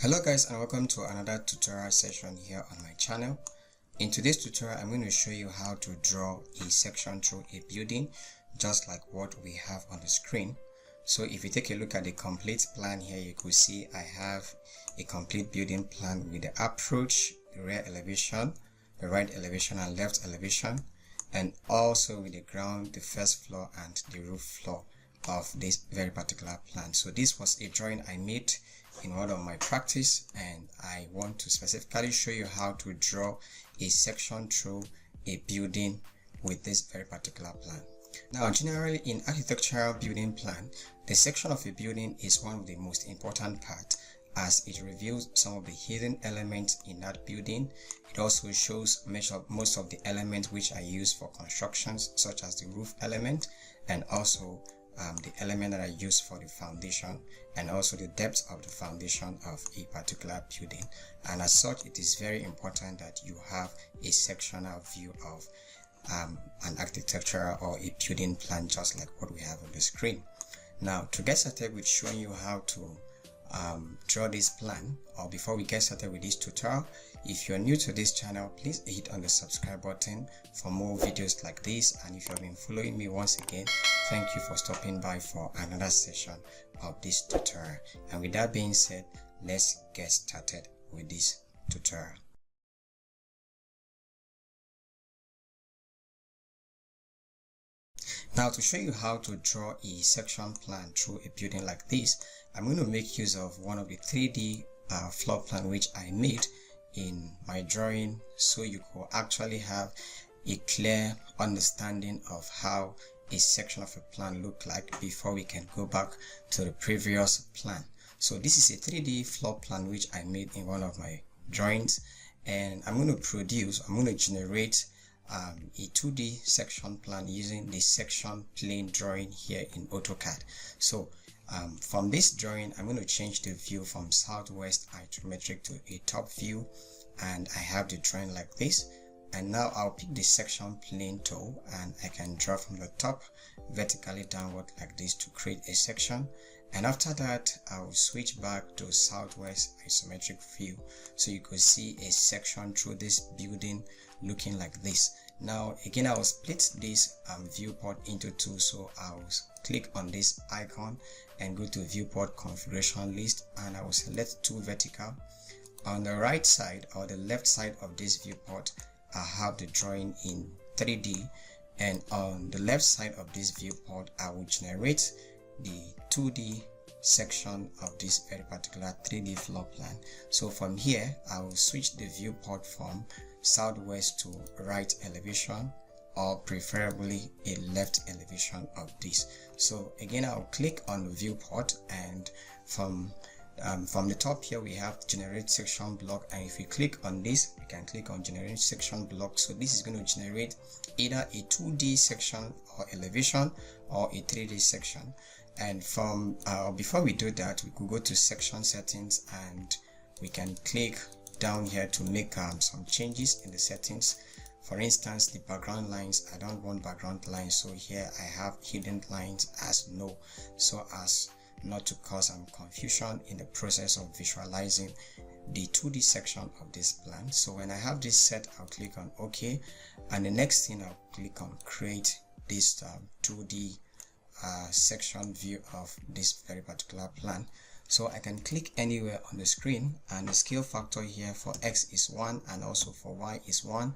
Hello guys, and welcome to another tutorial session here on my channel. In today's tutorial, I'm going to show you how to draw a section through a building just like what we have on the screen. So if you take a look at the complete plan here, you could see I have a complete building plan with the approach, the rear elevation, the right elevation and left elevation, and also with the ground, the first floor and the roof floor of this very particular plan. So this was a drawing I made in one of my practice, and I want to specifically show you how to draw a section through a building with this very particular plan. Now, generally in architectural building plan, the section of a building is one of the most important parts, as it reveals some of the hidden elements in that building. It also shows most of the elements which are used for constructions, such as the roof element, and also the element that are used for the foundation, and also the depth of the foundation of a particular building. And as such, it is very important that you have a sectional view of an architectural or a building plan, just like what we have on the screen. Now, to get started with showing you how to draw this plan, or before we get started with this tutorial, if you're new to this channel, please hit on the subscribe button for more videos like this. And if you have been following me, once again, thank you for stopping by for another session of this tutorial. And with that being said, let's get started with this tutorial. Now, to show you how to draw a section plan through a building like this, I'm going to make use of one of the 3D floor plan which I made in my drawing, so you could actually have a clear understanding of how a section of a plan look like before we can go back to the previous plan. So this is a 3D floor plan which I made in one of my drawings, and I'm going to generate a 2D section plan using the section plane drawing here in AutoCAD. So from this drawing, I'm going to change the view from southwest isometric to a top view, and I have the drawing like this. And now I'll pick the section plane tool, and I can draw from the top vertically downward like this to create a section. And after that, I will switch back to southwest isometric view, so you could see a section through this building looking like this. Now again, I will split this viewport into two, so I will click on this icon and go to viewport configuration list, and I will select two vertical. On the right side or the left side of this viewport, I have the drawing in 3D, and on the left side of this viewport, I will generate the 2D section of this very particular 3D floor plan. So from here, I will switch the viewport from southwest to right elevation, or preferably a left elevation of this. So again, I'll click on the viewport, and from the top here we have generate section block, and if we click on this, we can click on generate section block. So this is going to generate either a 2D section or elevation, or a 3D section. And from before we do that, we could go to section settings, and we can click down here to make some changes in the settings. For instance, the background lines, I don't want background lines, so here I have hidden lines as no, so as not to cause some confusion in the process of visualizing the 2D section of this plan. So when I have this set, I'll click on OK, and the next thing I'll click on create this 2D section view of this very particular plan. So I can click anywhere on the screen, and the scale factor here for X is 1 and also for Y is 1,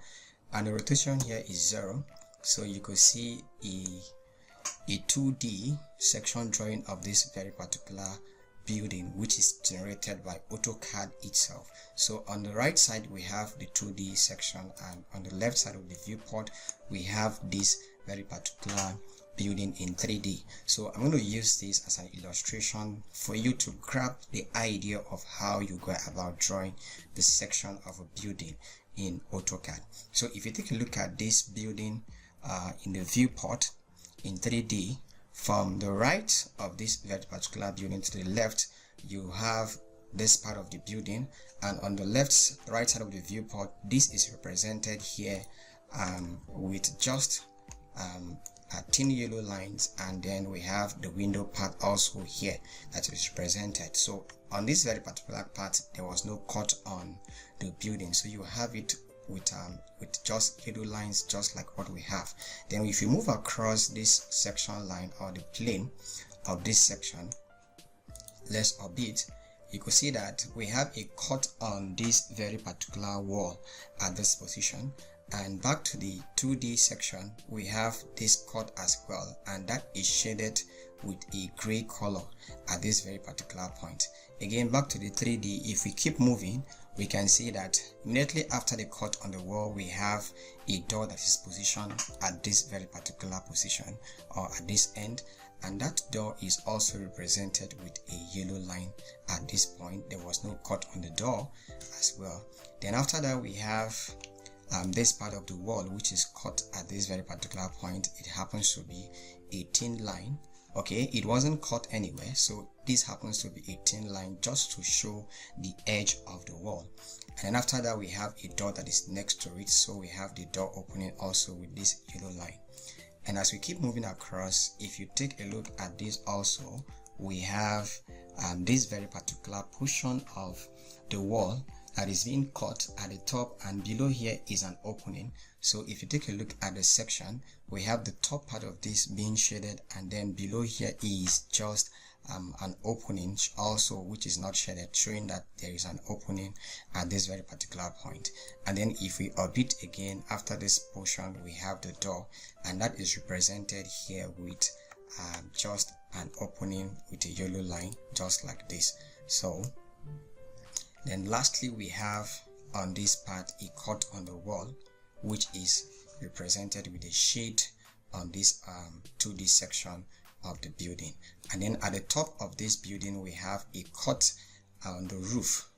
and the rotation here is 0. So you could see a 2D section drawing of this very particular building, which is generated by AutoCAD itself. So on the right side we have the 2D section, and on the left side of the viewport we have this very particular building in 3D. So I'm going to use this as an illustration for you to grab the idea of how you go about drawing the section of a building in AutoCAD. So if you take a look at this building in the viewport in 3D, from the right of this very particular building to the left, you have this part of the building, and on the right side of the viewport, this is represented here with just thin yellow lines, and then we have the window part also here that is represented. So on this very particular part there was no cut on the building, so you have it with just yellow lines, just like what we have. Then if you move across this section line or the plane of this section, let's orbit, you could see that we have a cut on this very particular wall at this position. And back to the 2D section, we have this cut as well, and that is shaded with a gray color at this very particular point. Again, back to the 3D, if we keep moving, we can see that immediately after the cut on the wall, we have a door that is positioned at this very particular position or at this end, and that door is also represented with a yellow line at this point. There was no cut on the door as well. Then after that, we have this part of the wall which is cut at this very particular point. It happens to be a thin line. Okay, it wasn't cut anywhere, so this happens to be a thin line just to show the edge of the wall. And then after that, we have a door that is next to it, so we have the door opening also with this yellow line. And as we keep moving across, if you take a look at this also, we have this very particular portion of the wall that is being cut at the top, and below here is an opening. So if you take a look at the section, we have the top part of this being shaded, and then below here is just an opening also which is not shaded, showing that there is an opening at this very particular point. And then if we orbit again, after this portion we have the door, and that is represented here with just an opening with a yellow line, just like this. So then lastly, we have on this part a cut on the wall which is represented with a shade on this 2D section of the building. And then at the top of this building we have a cut on the roof.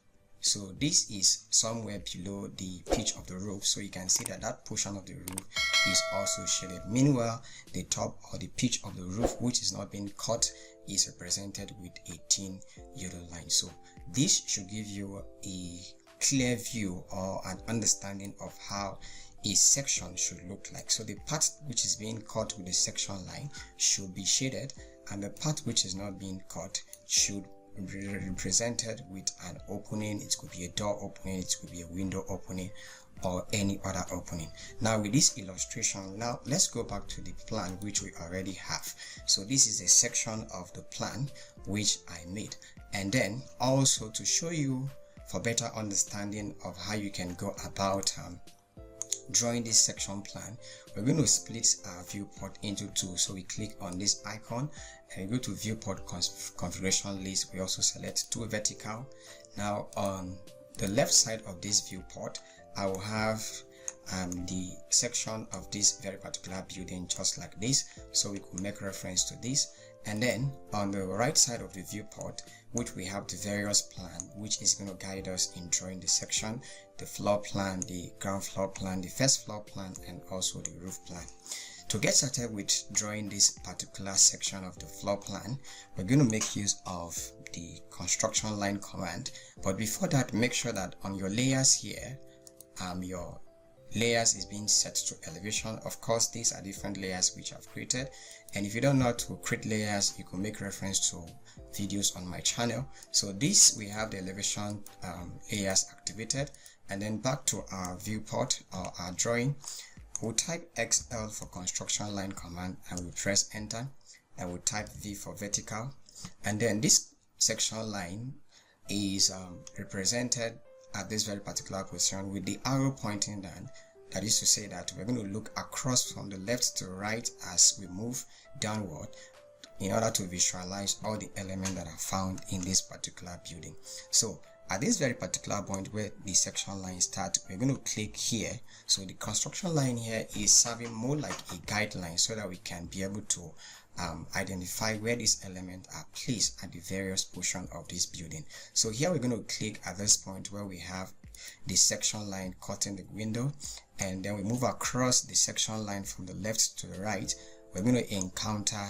So this is somewhere below the pitch of the roof, so you can see that that portion of the roof is also shaded. Meanwhile, the top or the pitch of the roof which is not being cut is represented with a thin yellow line. So this should give you a clear view or an understanding of how a section should look like. So the part which is being cut with the section line should be shaded, and the part which is not being cut should be represented with an opening. It could be a door opening, it could be a window opening, or any other opening. Now with this illustration, now let's go back to the plan which we already have. So this is a section of the plan which I made, and then also to show you for better understanding of how you can go about drawing this section plan, we're going to split our viewport into two. So we click on this icon and we go to viewport configuration list. We also select two vertical. Now on the left side of this viewport, I will have the section of this very particular building just like this, so we could make reference to this. And then on the right side of the viewport, which we have the various plan which is going to guide us in drawing the section, the floor plan, the ground floor plan, the first floor plan, and also the roof plan. To get started with drawing this particular section of the floor plan, we're going to make use of the construction line command. But before that, make sure that on your layers here, your layers is being set to elevation. Of course, these are different layers which I've created, and if you don't know how to create layers, you can make reference to videos on my channel. So this, we have the elevation layers activated, and then back to our viewport or our drawing, we'll type XL for construction line command, and we'll press enter, and we'll type V for vertical, and then this section line is represented at this very particular position with the arrow pointing down. That is to say that we're going to look across from the left to right as we move downward in order to visualize all the elements that are found in this particular building. So at this very particular point where the section line starts, we're going to click here. So the construction line here is serving more like a guideline so that we can be able to identify where these elements are placed at the various portion of this building. So here we're going to click at this point where we have the section line cutting the window, and then we move across the section line from the left to the right. We're going to encounter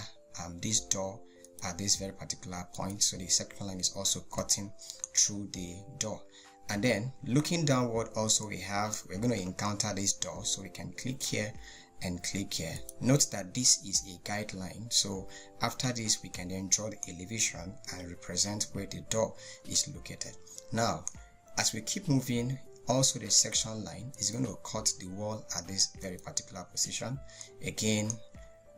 this door at this very particular point, so the section line is also cutting through the door. And then looking downward also, we're going to encounter this door, so we can click here and click here. Note that this is a guideline, so after this we can then draw the elevation and represent where the door is located. Now as we keep moving, also the section line is going to cut the wall at this very particular position. Again,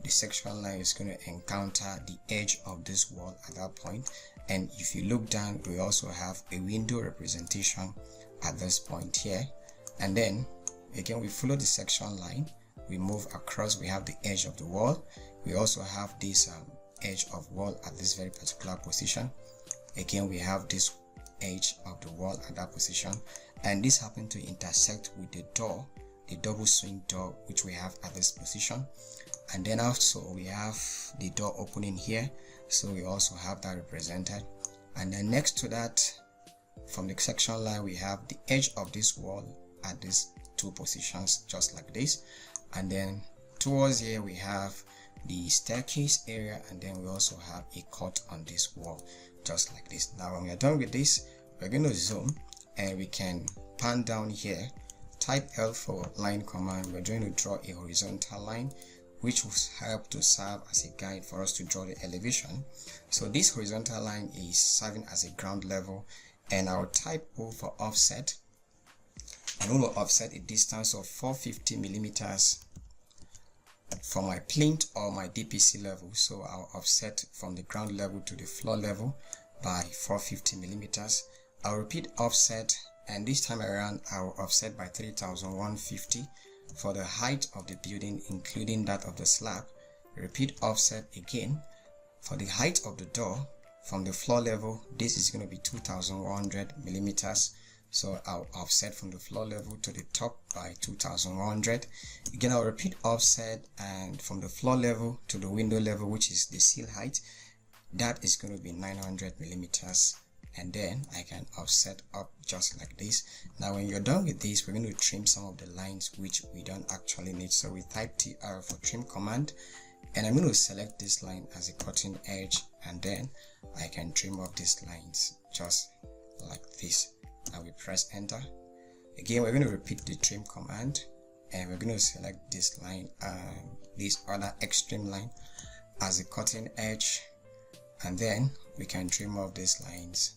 the section line is going to encounter the edge of this wall at that point, and if you look down, we also have a window representation at this point here. And then again, we follow the section line, we move across, we have the edge of the wall, we also have this edge of wall at this very particular position. Again, we have this edge of the wall at that position, and this happened to intersect with the door, the double swing door which we have at this position. And then also we have the door opening here, so we also have that represented. And then next to that, from the section line, we have the edge of this wall at these two positions, just like this. And then towards here we have the staircase area, and then we also have a cut on this wall, just like this. Now when we are done with this, we're going to zoom and we can pan down here, type L for line command. We're going to draw a horizontal line which will help to serve as a guide for us to draw the elevation. So this horizontal line is serving as a ground level, and I'll type O for offset. I'm going to offset a distance of 450 millimeters for my plinth or my DPC level. So I'll offset from the ground level to the floor level by 450 millimeters. I'll repeat offset, and this time around I'll offset by 3150 for the height of the building, including that of the slab. Repeat offset again for the height of the door from the floor level. This is going to be 2100 millimeters, so I'll offset from the floor level to the top by 2100. Again, I'll repeat offset, and from the floor level to the window level, which is the sill height, that is going to be 900 millimeters. And then I can offset up just like this. Now when you're done with this, we're going to trim some of the lines which we don't actually need. So we type TR for trim command, and I'm going to select this line as a cutting edge, and then I can trim off these lines just like this, and we press enter. Again, we're going to repeat the trim command, and we're going to select this line, this other extreme line as a cutting edge, and then we can trim off these lines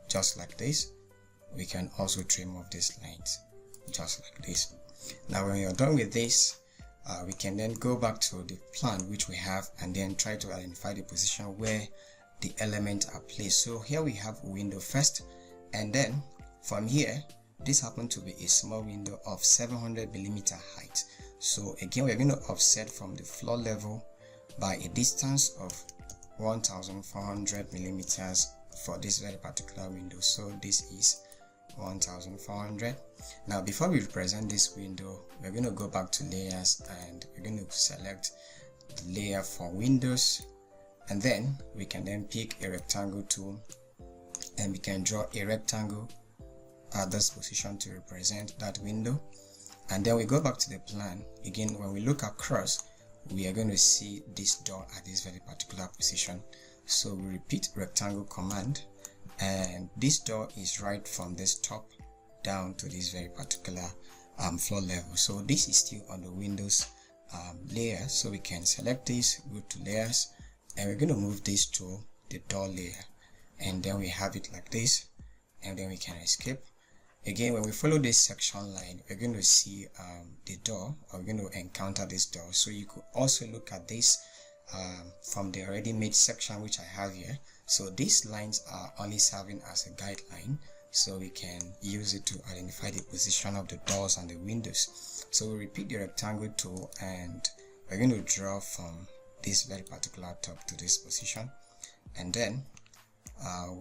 just like this. We can also trim off these lines just like this. Now when you're done with this, we can then go back to the plan which we have, and then try to identify the position where the elements are placed. So here we have a window first, and then from here, this happened to be a small window of 700 millimeter height. So again, we're going to offset from the floor level by a distance of 1400 millimeters for this very particular window. So this is 1400. Now before we represent this window, we're going to go back to layers, and we're going to select the layer for windows, and then we can then pick a rectangle tool, and we can draw a rectangle at this position to represent that window. And then we go back to the plan. Again, when we look across, we are going to see this door at this very particular position. So we repeat rectangle command, and this door is right from this top down to this very particular floor level. So this is still on the Windows layer, so we can select this, go to layers, and we're going to move this to the door layer, and then we have it like this, and then we can escape. Again, when we follow this section line, we're going to see the door, or we're going to encounter this door. So you could also look at this from the already made section which I have here. So these lines are only serving as a guideline, so we can use it to identify the position of the doors and the windows. So we repeat the rectangle tool, and we're going to draw from this very particular top to this position, and then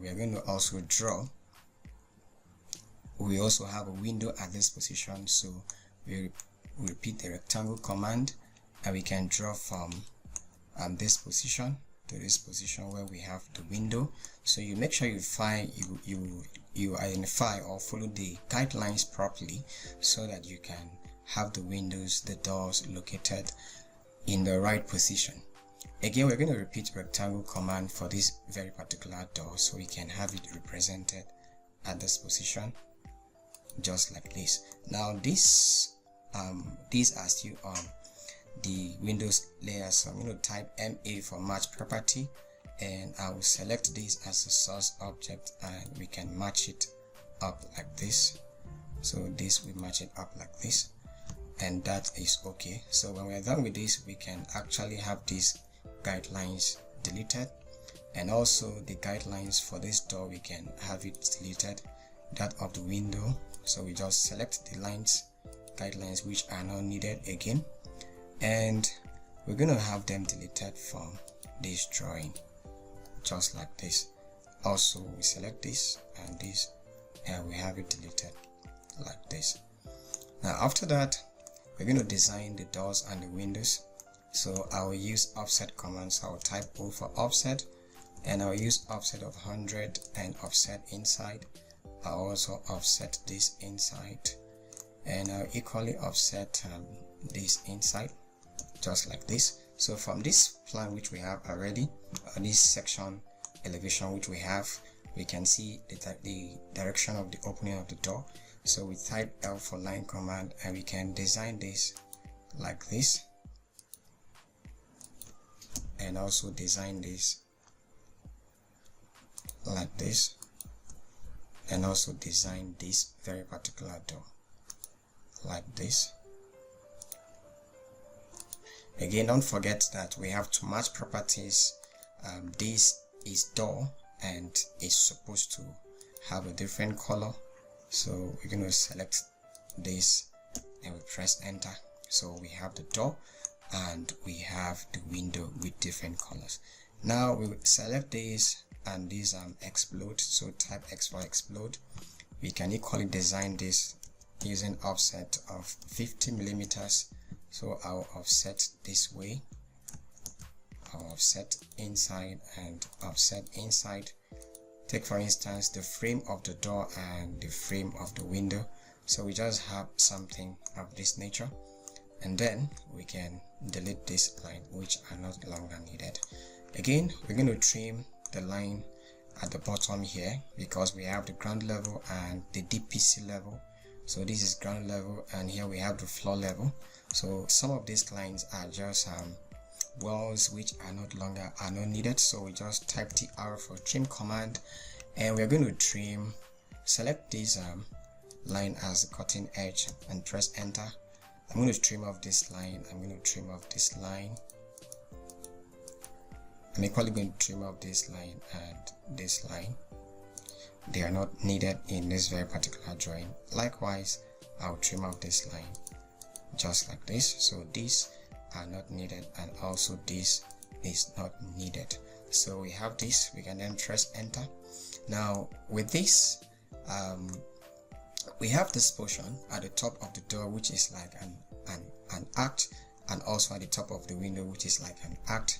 we are going to also draw. We also have a window at this position, so we repeat the rectangle command, and we can draw from this position to this position where we have the window. So you make sure you identify or follow the guidelines properly, so that you can have the windows, the doors located in the right position. Again, we're going to repeat rectangle command for this very particular door, so we can have it represented at this position just like this. Now this these are still on the Windows layer, so I'm going to type MA for match property, and I will select this as a source object, and we can match it up like this. So this will match it up like this, and that is okay. So when we're done with this, we can actually have these guidelines deleted, and also the guidelines for this door, we can have it deleted, that of the window. So we just select the guidelines which are not needed again, and we're going to have them deleted from this drawing, just like this. Also, we select this and this, and we have it deleted like this. Now after that, we're going to design the doors and the windows. So I will use offset commands. I will type O for offset, and I'll use offset of 100 and offset inside. I'll also offset this inside, and I'll equally offset this inside, just like this. So from this plan which we have already, this section elevation which we have, we can see the direction of the opening of the door. So we type L for line command, and we can design this like this, and also design this like this, and also design this very particular door like this. Again, don't forget that we have to match properties. This is door and it's supposed to have a different color, so we're going to select this and we press enter. So we have the door and we have the window with different colors. Now we will select this and this explode, so type X for explode. We can equally design this using offset of 50 millimeters. So I'll offset this way, I'll offset inside and offset inside. Take for instance the frame of the door and the frame of the window, so we just have something of this nature, and then we can delete this line which are not longer needed. Again, we're going to trim the line at the bottom here because we have the ground level and the DPC level. So this is ground level, and here we have the floor level. So some of these lines are just walls which are not needed. So we just type TR for trim command, and we're going to trim. Select this line as a cutting edge and press enter. I'm going to trim off this line. I'm going to trim off this line. I'm equally going to trim off this line and this line. They are not needed in this very particular drawing. Likewise, I'll trim off this line just like this. So these are not needed, and also this is not needed. So we have this. We can then press enter. Now with this, we have this portion at the top of the door which is like an arc, and also at the top of the window which is like an arc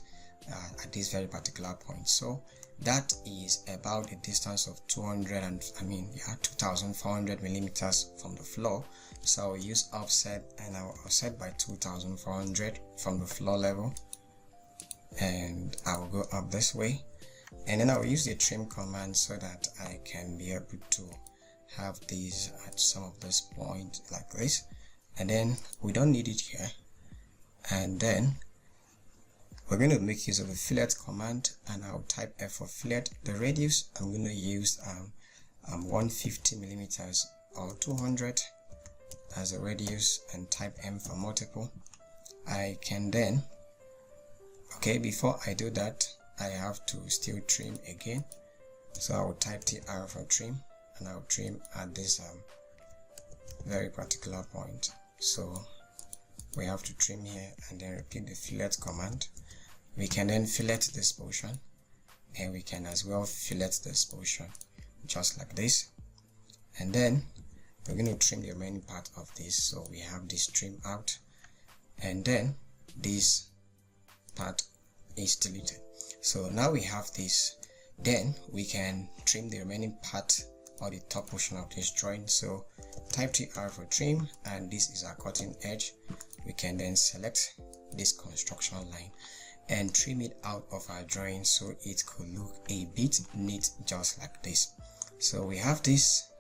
at this very particular point. So that is about a distance of 2400 millimeters from the floor. So I'll use offset, and I'll offset by 2400 from the floor level, and I will go up this way, and then I'll use the trim command so that I can be able to have these at some of this point like this, and then we don't need it here. And then we're going to make use of the fillet command, and I'll type F for fillet. The radius I'm going to use 150 millimeters or 200 as a radius, and type M for multiple. I can then, okay, before I do that, I have to still trim again. So I will type TR for trim, and I'll trim at this very particular point. So we have to trim here and then repeat the fillet command. We can then fillet this portion, and we can as well fillet this portion just like this, and then we're going to trim the remaining part of this. So we have this trim out, and then this part is deleted. So now we have this. Then we can trim the remaining part or the top portion of this drawing. So type TR for trim, and this is our cutting edge. We can then select this construction line and trim it out of our drawing so it could look a bit neat just like this. So we have this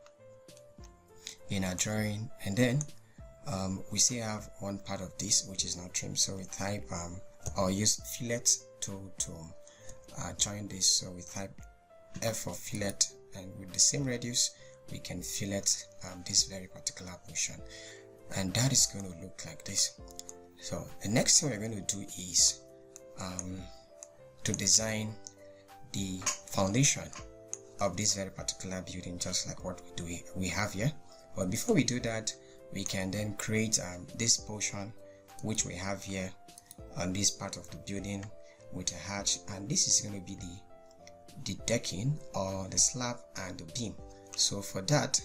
in our drawing, and then we still have one part of this which is not trimmed, so we type or use fillet tool to join this. So we type F for fillet, and with the same radius we can fillet this very particular portion, and that is going to look like this. So the next thing we're going to do is to design the foundation of this very particular building, just like what we have here. But before we do that, we can then create this portion which we have here on this part of the building with a hatch, and this is going to be the decking or the slab and the beam. So for that,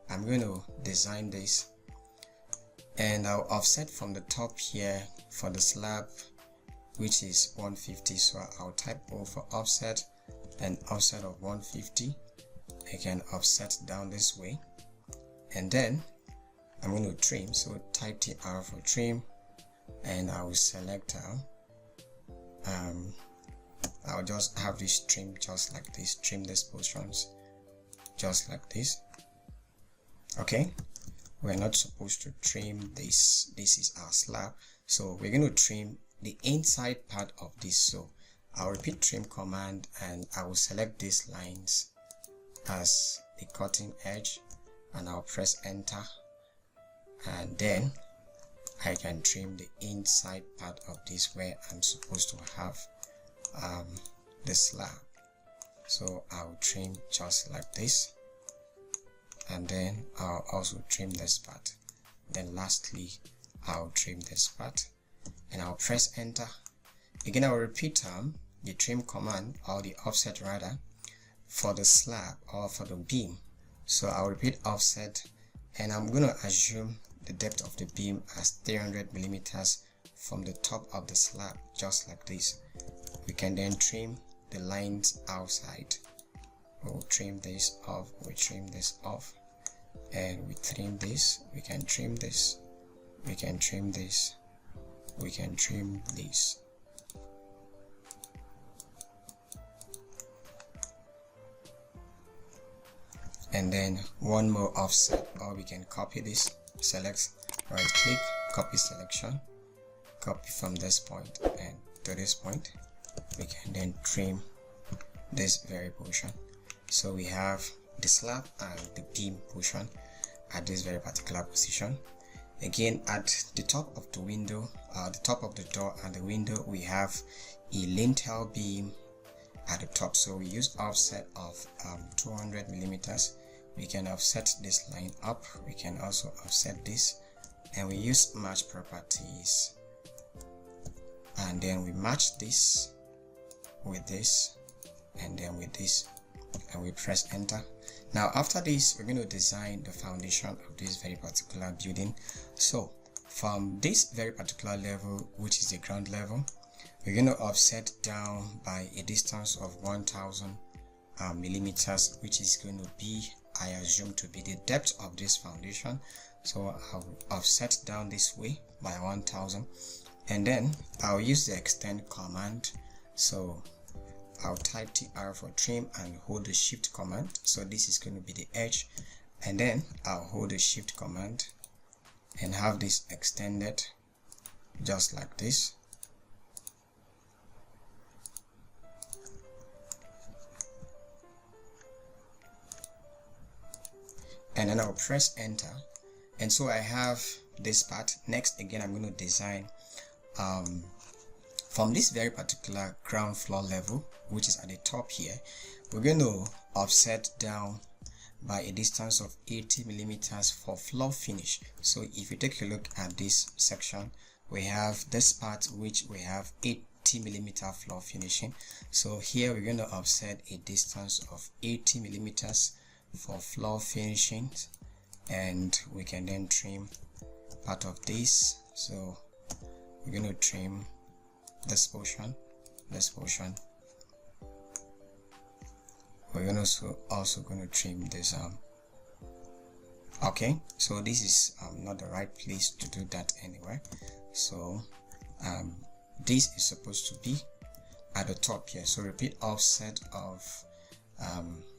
I'm going to design this, and I'll offset from the top here for the slab, which is 150. So I'll type O for offset, and offset of 150. I can offset down this way, and then I'm going to trim. So type TR for trim, and I will select I'll just have this trim just like this, trim these portions just like this. Okay, we're not supposed to trim this. This is our slab, so we're going to trim the inside part of this. So I'll repeat trim command, and I will select these lines as the cutting edge, and I'll press enter, and then I can trim the inside part of this where I'm supposed to have the slab. So I'll trim just like this, and then I'll also trim this part. Then lastly, I'll trim this part, and I'll press enter. Again, I'll repeat the trim command, or the offset rather, for the slab or for the beam. So I'll repeat offset, and I'm going to assume the depth of the beam as 300 millimeters from the top of the slab, just like this. We can then trim the lines outside. We'll trim this off, we trim this off, and we trim this. We can trim this, we can trim this, we can trim this. And then one more offset, or we can copy this. Select, right click, copy selection, copy from this point and to this point. We can then trim this very portion. So we have the slab and the beam portion at this very particular position. Again, at the top of the window, the top of the door and the window, we have a lintel beam at the top. So we use offset of 200 millimeters. We can offset this line up, we can also offset this, and we use match properties, and then we match this with this, and then with this, and we press enter. Now after this, we're going to design the foundation of this very particular building. So from this very particular level, which is the ground level, we're going to offset down by a distance of 1000 millimeters, which is going to be, I assume, to be the depth of this foundation. So I'll offset down this way by 1000, and then I'll use the extend command. So I'll type TR for trim and hold the shift command. So this is going to be the edge, and then I'll hold the shift command and have this extended just like this. And then I'll press enter, and so I have this part. Next, again, I'm going to design from this very particular ground floor level, which is at the top here. We're going to offset down by a distance of 80 millimeters for floor finish. So if you take a look at this section, we have this part which we have 80 millimeter floor finishing. So here we're going to offset a distance of 80 millimeters for floor finishing, and we can then trim part of this. So we're going to trim this portion. We're going to also going to trim this okay, so this is not the right place to do that anyway. So this is supposed to be at the top here. So repeat offset of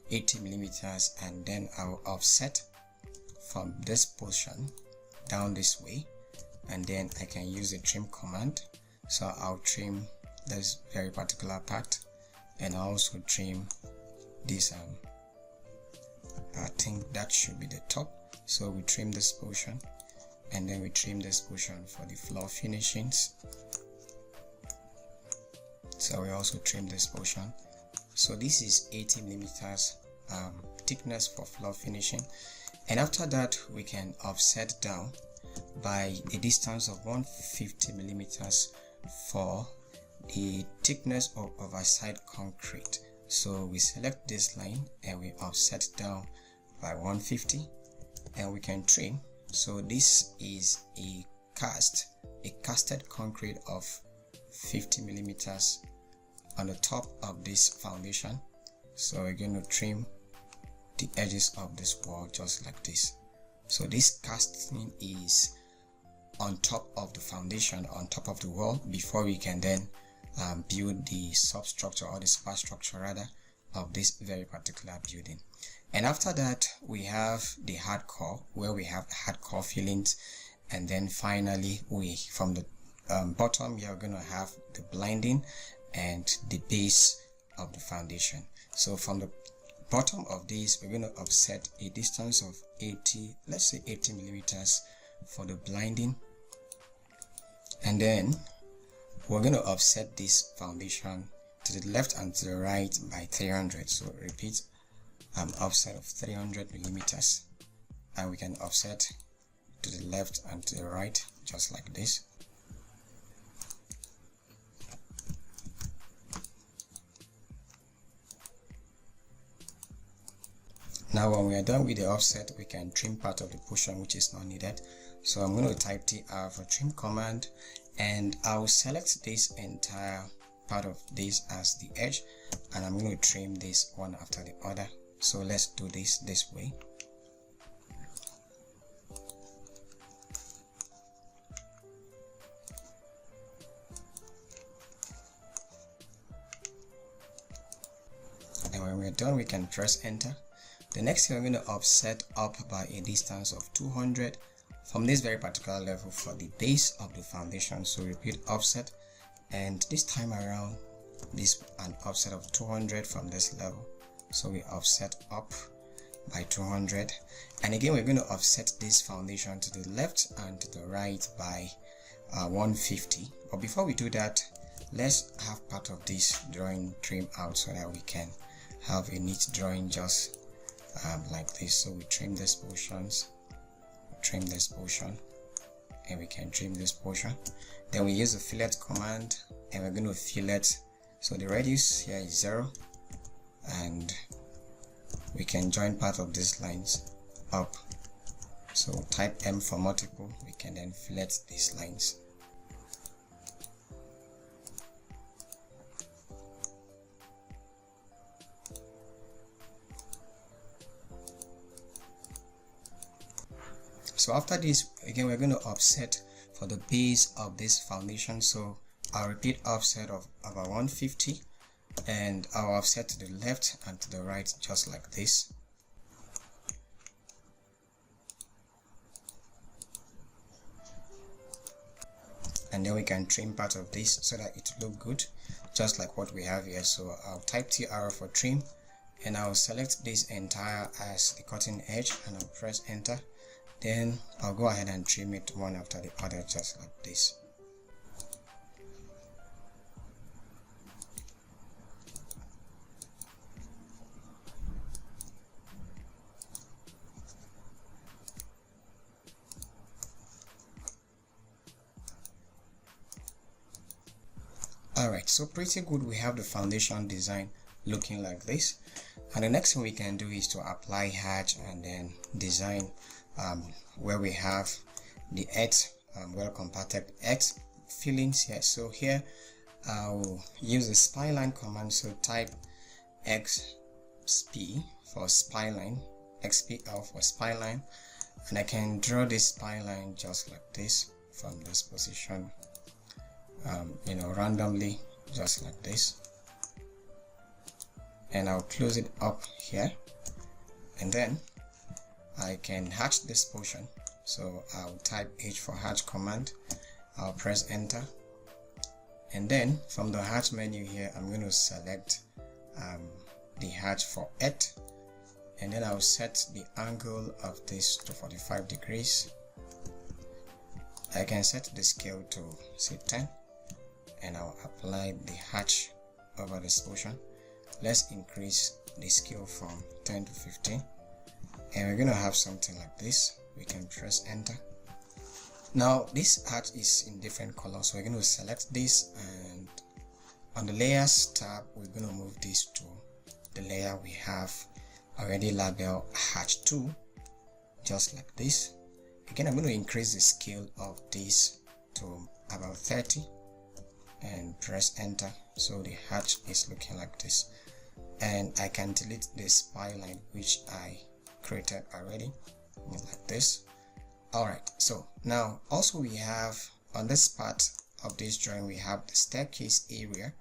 80 millimeters, and then I'll offset from this portion down this way, and then I can use the trim command. So I'll trim this very particular part, and I'll also trim this I think that should be the top. So we trim this portion, and then we trim this portion for the floor finishings. So we also trim this portion. So this is 80 millimeters thickness for floor finishing, and after that we can offset down by a distance of 150 millimeters for the thickness of overside concrete. So we select this line and we offset down by 150, and we can trim. So this is a casted concrete of 50 millimeters on the top of this foundation. So we're going to trim the edges of this wall just like this. So this casting is on top of the foundation, on top of the wall, before we can then build the substructure, or the superstructure rather, of this very particular building. And after that we have the hardcore, where we have hardcore fillings, and then finally we, from the bottom, we are going to have the blinding and the base of the foundation. So from the bottom of this, we're going to offset a distance of 80, let's say 80 millimeters for the blinding, and then we're going to offset this foundation to the left and to the right by 300. So repeat, offset of 300 millimeters, and we can offset to the left and to the right just like this. Now when we are done with the offset, we can trim part of the portion which is not needed. So I'm going to type TR for trim command, and I'll select this entire part of this as the edge, and I'm going to trim this one after the other. So let's do this way. And when we're done, we can press enter. The next thing, we're going to offset up by a distance of 200 from this very particular level for the base of the foundation. So repeat, offset, and this time around this an offset of 200 from this level. So we offset up by 200, and again we're going to offset this foundation to the left and to the right by 150. But before we do that, let's have part of this drawing trim out so that we can have a neat drawing just like this. So we trim these portions, trim this portion, and we can trim this portion. Then we use the fillet command, and we're going to fillet. So the radius here is 0, and we can join part of these lines up. So type M for multiple, we can then fillet these lines. So after this, again we're going to offset for the base of this foundation. So I'll repeat, offset of about 150, and I'll offset to the left and to the right just like this. And then we can trim part of this so that it look good, just like what we have here. So I'll type TR for trim, and I'll select this entire as the cutting edge, and I'll press enter. Then I'll go ahead and trim it one after the other just like this. Alright, so pretty good. We have the foundation design looking like this, and the next thing we can do is to apply hatch and then design where we have the earth well compacted earth fillings here. So here I'll use the spline command. So type XP for spline, XPL for spline, and I can draw this spline just like this from this position, randomly just like this, and I'll close it up here, and then I can hatch this portion So I'll type H for hatch command, I'll press enter, and then from the hatch menu here I'm going to select the hatch for 8, and then I'll set the angle of this to 45 degrees. I can set the scale to say 10, and I'll apply the hatch over this portion. Let's increase the scale from 10 to 15, and we're going to have something like this. We can press enter. Now this hatch is in different colors, so we're going to select this, and on the layers tab we're going to move this to the layer we have already labeled hatch 2, just like this. Again, I'm going to increase the scale of this to about 30 and press enter. So the hatch is looking like this, and I can delete the spline which I created already, like this. Alright, so now also we have on this part of this drawing we have the staircase area.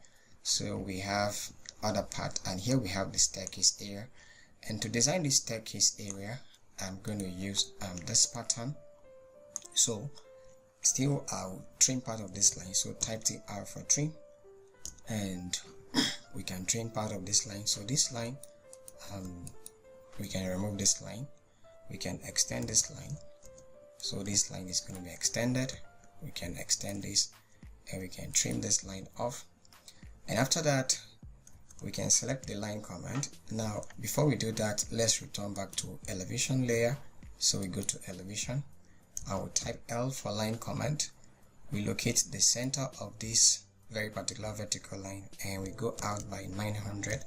So we have other part, and here we have the staircase area, and to design this staircase area I'm going to use this pattern. So still I'll trim part of this line, so type the R for trim, and we can trim part of this line. So this line, we can remove this line, we can extend this line. So this line is going to be extended, we can extend this, and we can trim this line off. And after that we can select the line command. Now before we do that, let's return back to elevation layer. So we go to elevation, I will type L for line command, we locate the center of this very particular vertical line, and we go out by 900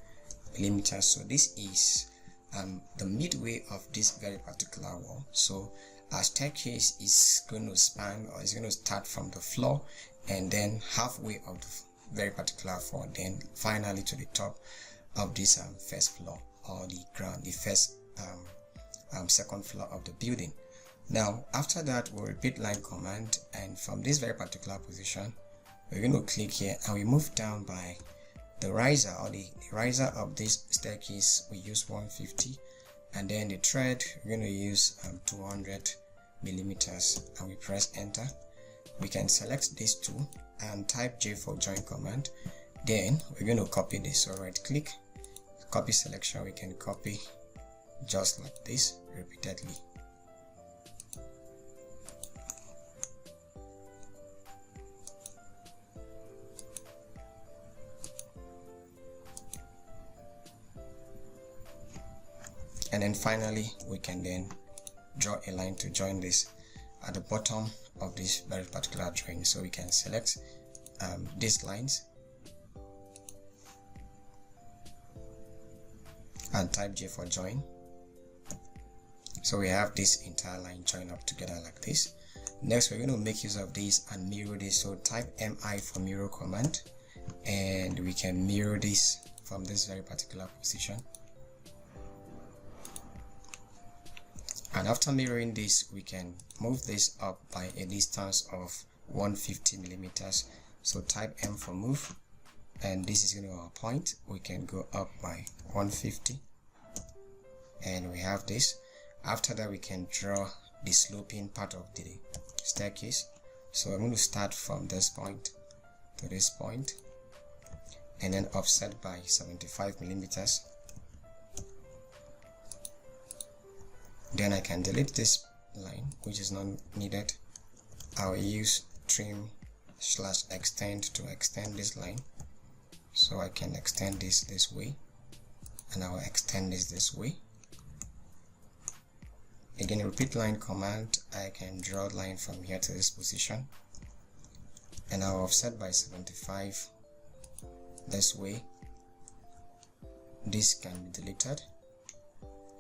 millimeters. So this is the midway of this very particular wall. So our staircase is going to span, or is going to start from the floor and then halfway of the very particular floor, then finally to the top of this first floor, or the ground, the first second floor of the building. Now after that we'll repeat line command, and from this very particular position we're going to click here and we move down by the riser, or the riser of this staircase we use 150, and then the thread we're going to use 200 millimeters, and we press enter. We can select these two and type J for join command. Then we're going to copy this, so right click, copy selection, we can copy just like this repeatedly. And then finally we can then draw a line to join this at the bottom of this very particular drawing. So we can select these lines and type J for join. So we have this entire line joined up together like this. Next we're going to make use of this and mirror this, so type MI for mirror command, and we can mirror this from this very particular position. And after mirroring this, we can move this up by a distance of 150 millimeters. So type M for move, and this is going to be our point. We can go up by 150, and we have this. After that we can draw the sloping part of the staircase. So I'm going to start from this point to this point, and then offset by 75 millimeters. Then I can delete this line which is not needed. I'll use trim/extend to extend this line. So I can extend this way, and I will extend this way. Again, repeat line command, I can draw a line from here to this position, and I'll offset by 75 this way. This can be deleted.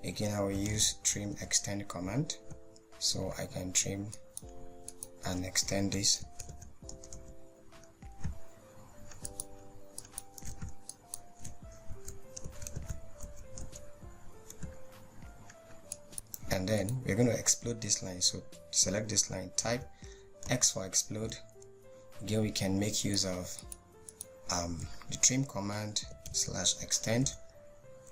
Again, I will use trim extend command, so I can trim and extend this. And then we're going to explode this line, so select this line, type X for explode. Again, we can make use of the trim command /extend.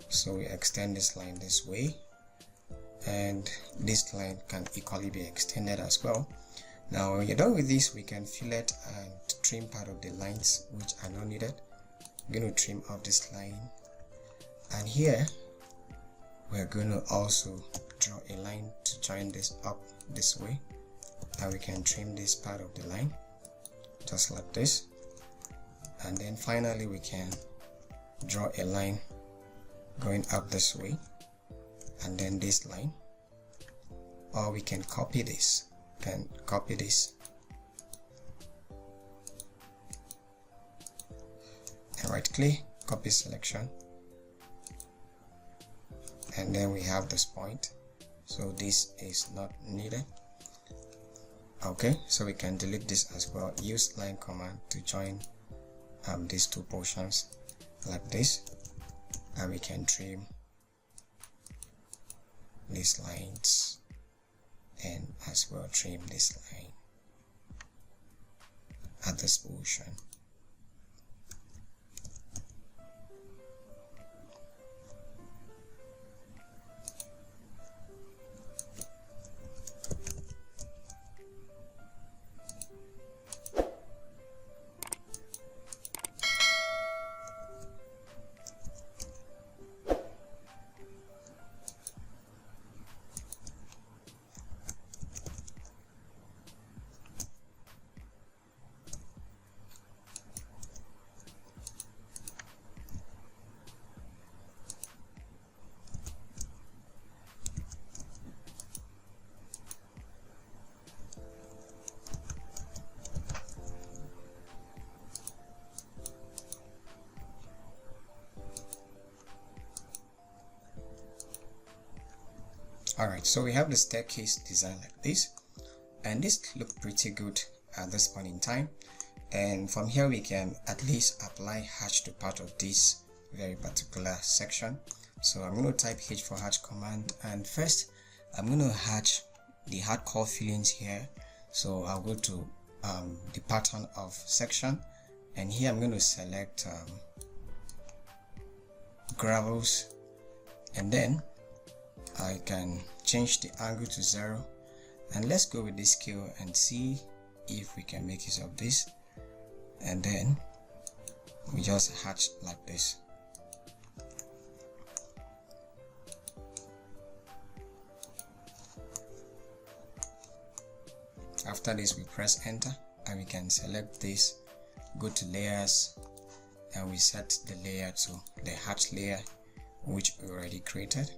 So we extend this line this way, and this line can equally be extended as well. Now when you're done with this, we can fillet and trim part of the lines which are not needed. I'm going to trim off this line, and here we're going to also draw a line to join this up this way, and we can trim this part of the line just like this. And then finally we can draw a line going up this way, and then this line, or we can copy this and copy this and right click, copy selection, and then we have this point, so this is not needed. Okay, so we can delete this as well. Use line command to join these two portions like this, and we can trim these lines and as well trim this line at this portion. Alright, so we have the staircase design like this, and this looked pretty good at this point in time. And from here we can at least apply hatch to part of this very particular section. So I'm going to type H for hatch command, and first I'm going to hatch the hardcore fillings here. So I'll go to the pattern of section, and here I'm going to select gravels, and then I can change the angle to 0, and let's go with this scale and see if we can make use of this, and then we just hatch like this. After this we press enter, and we can select this, go to layers, and we set the layer to the hatch layer which we already created.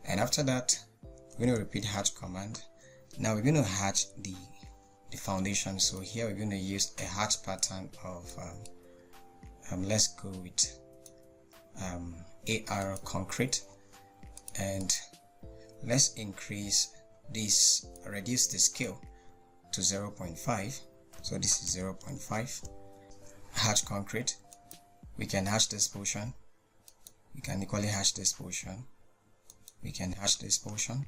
And after that we're going to repeat hatch command. Now we're going to hatch the foundation. So here we're going to use a hatch pattern of let's go with AR concrete, and let's increase this, reduce the scale to 0.5. so this is 0.5. Hatch concrete, we can hatch this portion, we can equally hatch this portion, we can hatch this portion,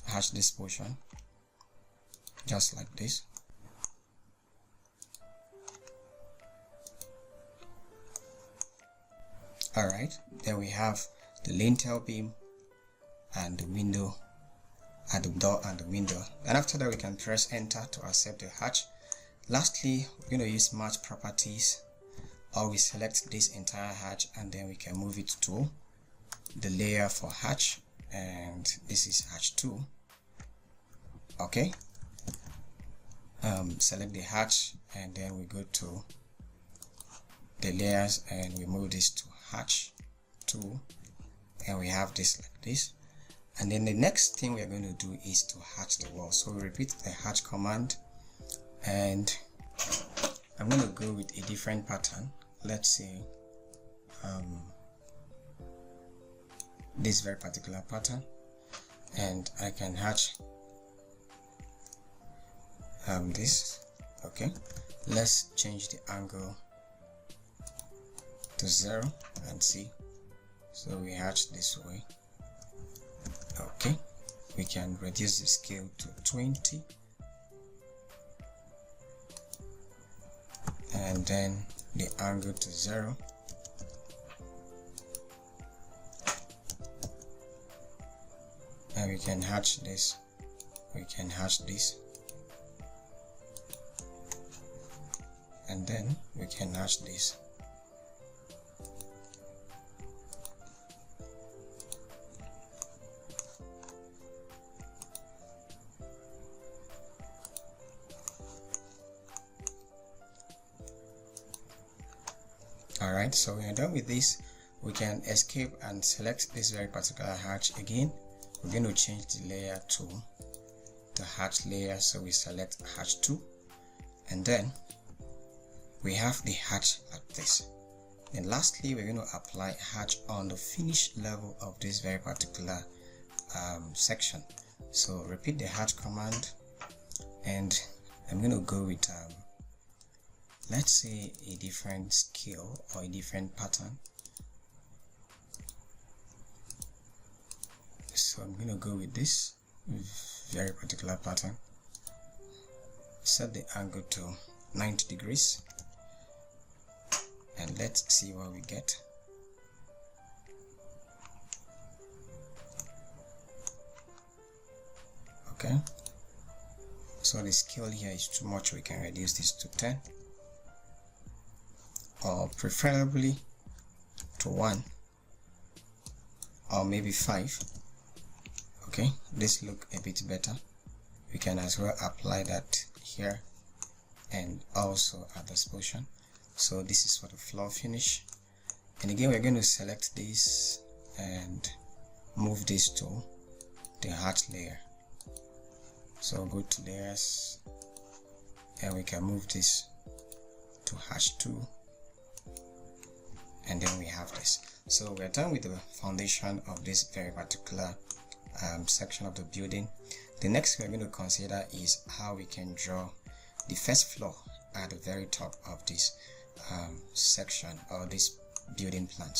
hatch this portion, just like this. Alright, then we have the lintel beam and the window, and the door and the window. And after that we can press enter to accept the hatch. Lastly, we're going to use match properties, or we select this entire hatch, and then we can move it to the layer for hatch, and this is hatch 2. Okay, select the hatch, and then we go to the layers and we move this to hatch 2, and we have this like this. And then the next thing we're going to do is to hatch the wall. So we repeat the hatch command, and I'm going to go with a different pattern. Let's say this very particular pattern, and I can hatch this. Okay, let's change the angle to 0 and see. So we hatch this way. Okay, we can reduce the scale to 20, and then the angle to 0. and we can hatch this, we can hatch this, and then we can hatch this. Alright, so we are done with this. We can escape and select this very particular hatch again. We're going to change the layer to the hatch layer, so we select hatch 2, and then we have the hatch like this. And lastly, we're going to apply hatch on the finished level of this very particular section. So repeat the hatch command, and I'm going to go with let's say a different scale or a different pattern. So I'm going to go with this very particular pattern. Set the angle to 90 degrees, and let's see what we get. Okay, so the scale here is too much. We can reduce this to 10, or preferably to 1, or maybe 5. Okay, this look a bit better. We can as well apply that here and also at this portion. So this is for the floor finish, and again we're going to select this and move this to the hatch layer. So go to layers, and we can move this to hatch 2, and then we have this. So we're done with the foundation of this very particular section of the building. The next we're going to consider is how we can draw the first floor at the very top of this section or this building plan.